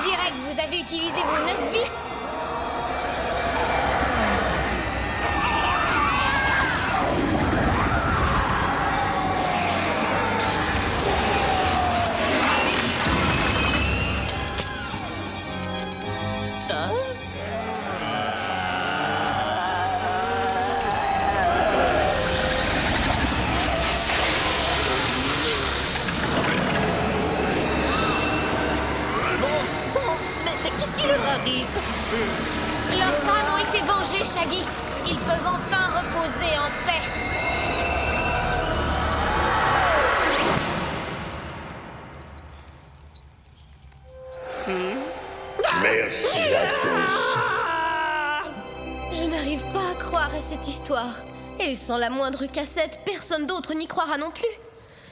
dirais que vous avez utilisé vos 9 vies. Bon sang, mais qu'est-ce qui leur arrive? Leurs âmes ont été vengées, Shaggy. Ils peuvent enfin reposer en paix. Merci à tous. Je n'arrive pas à croire à cette histoire. Et sans la moindre cassette, personne d'autre n'y croira non plus.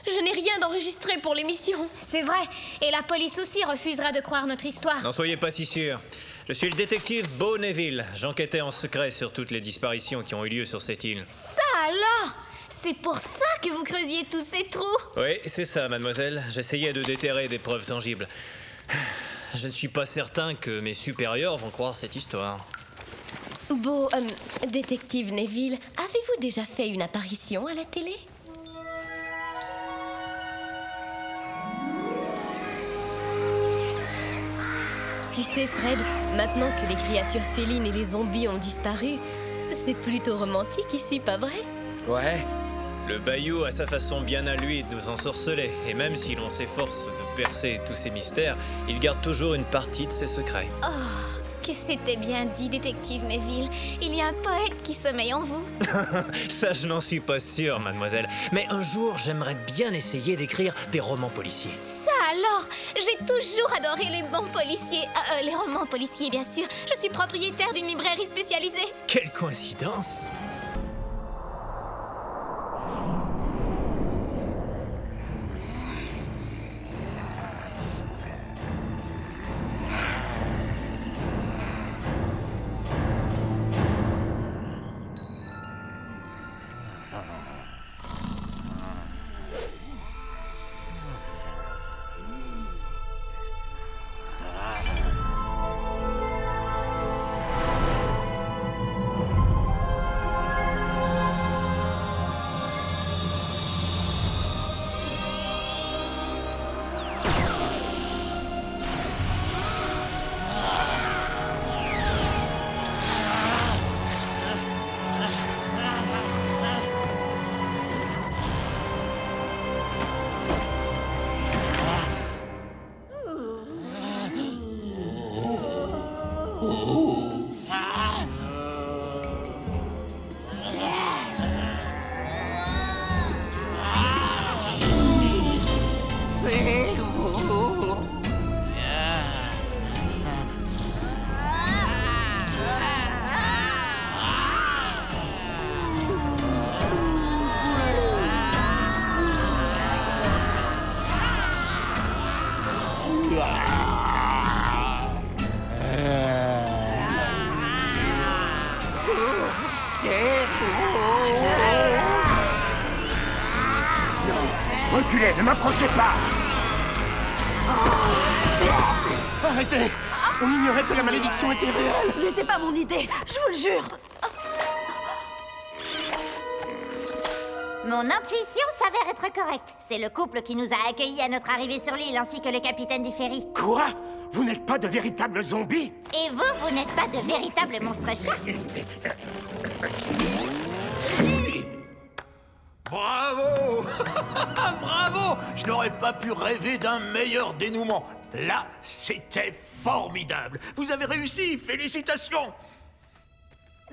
Je n'ai rien d'enregistré pour l'émission. C'est vrai. Et la police aussi refusera de croire notre histoire. N'en soyez pas si sûr. Je suis le détective Bo Neville. J'enquêtais en secret sur toutes les disparitions qui ont eu lieu sur cette île. Ça alors? C'est pour ça que vous creusiez tous ces trous? Oui, c'est ça, mademoiselle. J'essayais de déterrer des preuves tangibles. Je ne suis pas certain que mes supérieurs vont croire cette histoire. Beau, détective Neville, avez-vous déjà fait une apparition à la télé? Tu sais, Fred, maintenant que les créatures félines et les zombies ont disparu, c'est plutôt romantique ici, pas vrai? Ouais. Le Bayou a sa façon bien à lui de nous ensorceler. Et même si l'on s'efforce de percer tous ces mystères, il garde toujours une partie de ses secrets. Oh, que c'était bien dit, détective Neville. Il y a un poète qui sommeille en vous. Ça, je n'en suis pas sûr, mademoiselle. Mais un jour, j'aimerais bien essayer d'écrire des romans policiers. Ça alors? J'ai toujours adoré les bons policiers. Les romans policiers, bien sûr. Je suis propriétaire d'une librairie spécialisée. Quelle coïncidence! Reculez, ne m'approchez pas! Arrêtez! On ignorait que la malédiction était réelle! Ce n'était pas mon idée, je vous le jure. Mon intuition s'avère être correcte. C'est le couple qui nous a accueillis à notre arrivée sur l'île, ainsi que le capitaine du ferry. Quoi? Vous n'êtes pas de véritables zombies? Et vous, vous n'êtes pas de véritables monstres chats? Bravo! Bravo! Je n'aurais pas pu rêver d'un meilleur dénouement. Là, c'était formidable. Vous avez réussi, félicitations!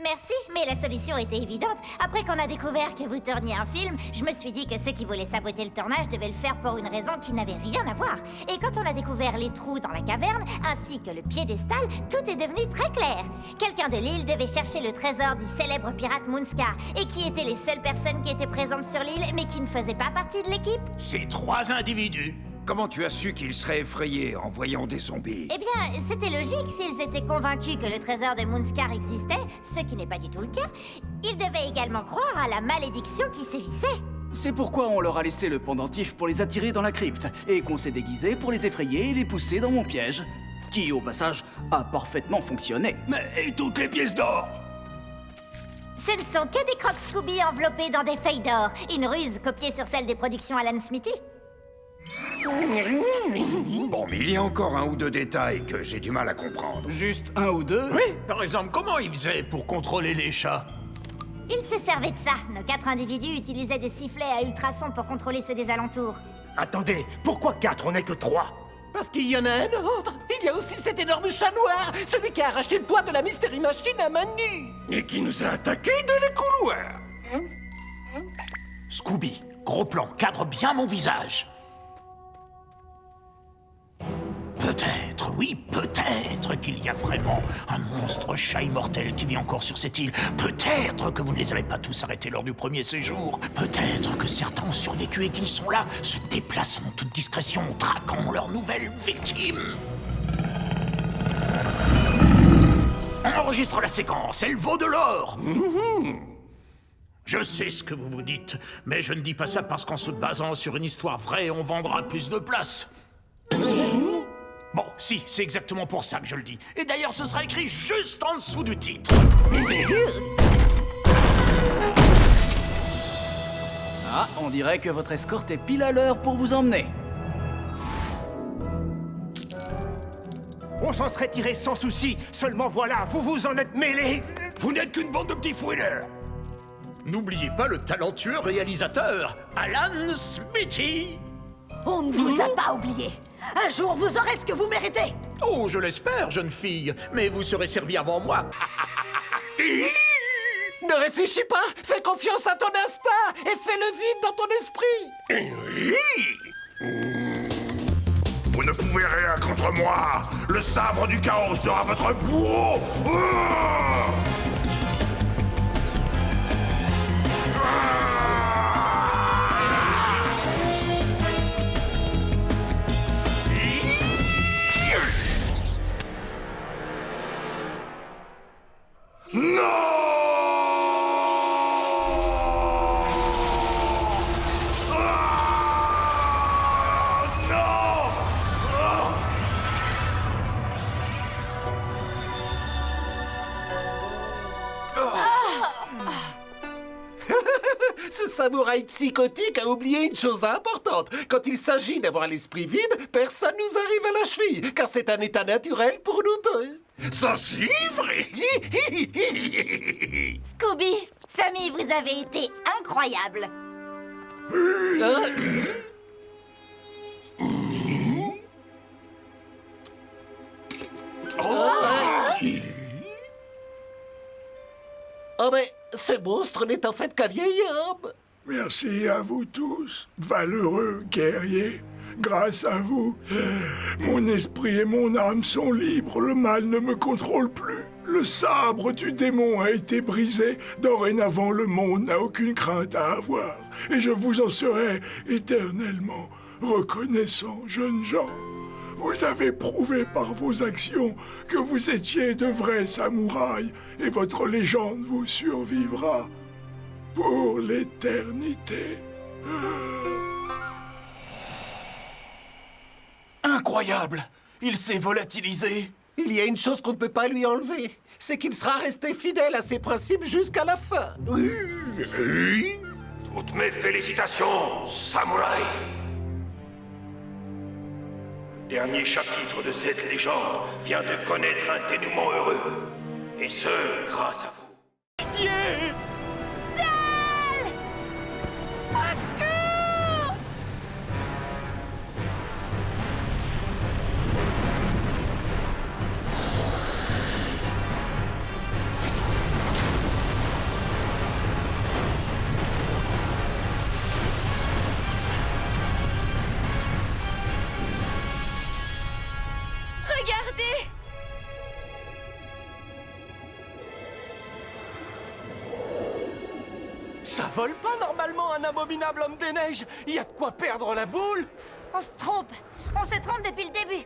Merci, mais la solution était évidente. Après qu'on a découvert que vous tourniez un film, je me suis dit que ceux qui voulaient saboter le tournage devaient le faire pour une raison qui n'avait rien à voir. Et quand on a découvert les trous dans la caverne, ainsi que le piédestal, tout est devenu très clair. Quelqu'un de l'île devait chercher le trésor du célèbre pirate Moonscar, et qui étaient les seules personnes qui étaient présentes sur l'île, mais qui ne faisaient pas partie de l'équipe. Ces trois individus. Comment tu as su qu'ils seraient effrayés en voyant des zombies? Eh bien, c'était logique s'ils étaient convaincus que le trésor de Moonscar existait, ce qui n'est pas du tout le cas. Ils devaient également croire à la malédiction qui sévissait. C'est pourquoi on leur a laissé le pendentif pour les attirer dans la crypte, et qu'on s'est déguisé pour les effrayer et les pousser dans mon piège. qui, au passage, a parfaitement fonctionné. Mais et toutes les pièces d'or? Ce ne sont que des crocs Scooby enveloppés dans des feuilles d'or. Une ruse copiée sur celle des productions Alan Smithy. Bon, mais il y a encore un ou deux détails que j'ai du mal à comprendre. Juste un ou deux? Oui, par exemple, comment ils faisaient pour contrôler les chats? Ils se servaient de ça. Nos 4 individus utilisaient des sifflets à ultrasons pour contrôler ceux des alentours. Attendez, pourquoi 4? On n'est que 3. Parce qu'il y en a un autre. Il y a aussi cet énorme chat noir, celui qui a arraché le toit de la Mystery Machine à main nue. Et qui nous a attaqués dans les couloirs. Scooby, gros plan, cadre bien mon visage. Peut-être, oui, peut-être qu'il y a vraiment un monstre chat immortel qui vit encore sur cette île. Peut-être que vous ne les avez pas tous arrêtés lors du premier séjour. Peut-être que certains ont survécu et qu'ils sont là, se déplaçant en toute discrétion, traquant leur nouvelle victime. On enregistre la séquence, elle vaut de l'or. Je sais ce que vous vous dites, mais je ne dis pas ça parce qu'en se basant sur une histoire vraie, on vendra plus de places. Bon, si, c'est exactement pour ça que je le dis. Et d'ailleurs, ce sera écrit juste en dessous du titre. Ah, on dirait que votre escorte est pile à l'heure pour vous emmener. On s'en serait tiré sans souci. Seulement voilà, vous vous en êtes mêlés. Vous n'êtes qu'une bande de petits fouineurs. N'oubliez pas le talentueux réalisateur, Alan Smithy. On ne vous a pas oublié. Un jour, vous aurez ce que vous méritez. Oh, je l'espère, jeune fille, mais vous serez servi avant moi. Ne réfléchis pas, fais confiance à ton instinct et fais le vide dans ton esprit. Vous ne pouvez rien contre moi. Le sabre du chaos sera votre bourreau. Ce samouraï psychotique a oublié une chose importante. Quand il s'agit d'avoir l'esprit vide, personne nous arrive à la cheville, car c'est un état naturel pour nous deux. Ça c'est vrai. Scooby, Sammy, vous avez été incroyable. Oh mais, ce monstre n'est en fait qu'un vieil homme. Merci à vous tous, valeureux guerriers. Grâce à vous, mon esprit et mon âme sont libres. Le mal ne me contrôle plus. Le sabre du démon a été brisé. Dorénavant, le monde n'a aucune crainte à avoir. Et je vous en serai éternellement reconnaissant, jeunes gens. Vous avez prouvé par vos actions que vous étiez de vrais samouraïs et votre légende vous survivra pour l'éternité. Incroyable! Il s'est volatilisé. Il y a une chose qu'on ne peut pas lui enlever, c'est qu'il sera resté fidèle à ses principes jusqu'à la fin. Toutes mes félicitations, samouraï. Le dernier chapitre de cette légende vient de connaître un dénouement heureux. Et ce, grâce à vous. Regardez! Ça vole pas normalement un abominable homme des neiges. Il y a de quoi perdre la boule. On se trompe. On se trompe depuis le début.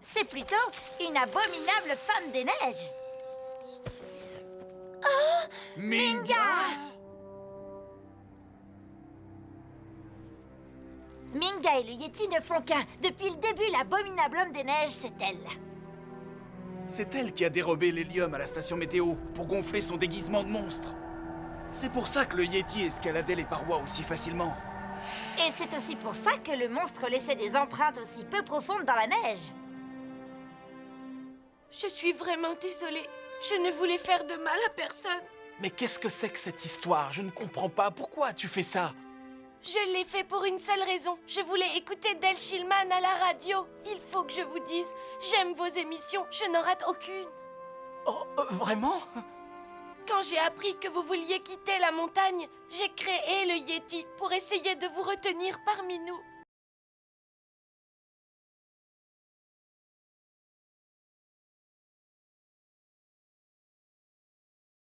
C'est plutôt une abominable femme des neiges. Minga! Minga et le Yeti ne font qu'un. Depuis le début, l'abominable homme des neiges, c'est elle. C'est elle qui a dérobé l'hélium à la station météo pour gonfler son déguisement de monstre. C'est pour ça que le Yeti escaladait les parois aussi facilement. Et c'est aussi pour ça que le monstre laissait des empreintes aussi peu profondes dans la neige. Je suis vraiment désolée. Je ne voulais faire de mal à personne. Mais qu'est-ce que c'est que cette histoire? Je ne comprends pas. Pourquoi tu fais ça? Je l'ai fait pour une seule raison. Je voulais écouter Del Shilman à la radio. Il faut que je vous dise, j'aime vos émissions. Je n'en rate aucune. Oh, vraiment? Quand j'ai appris que vous vouliez quitter la montagne, j'ai créé le Yeti pour essayer de vous retenir parmi nous.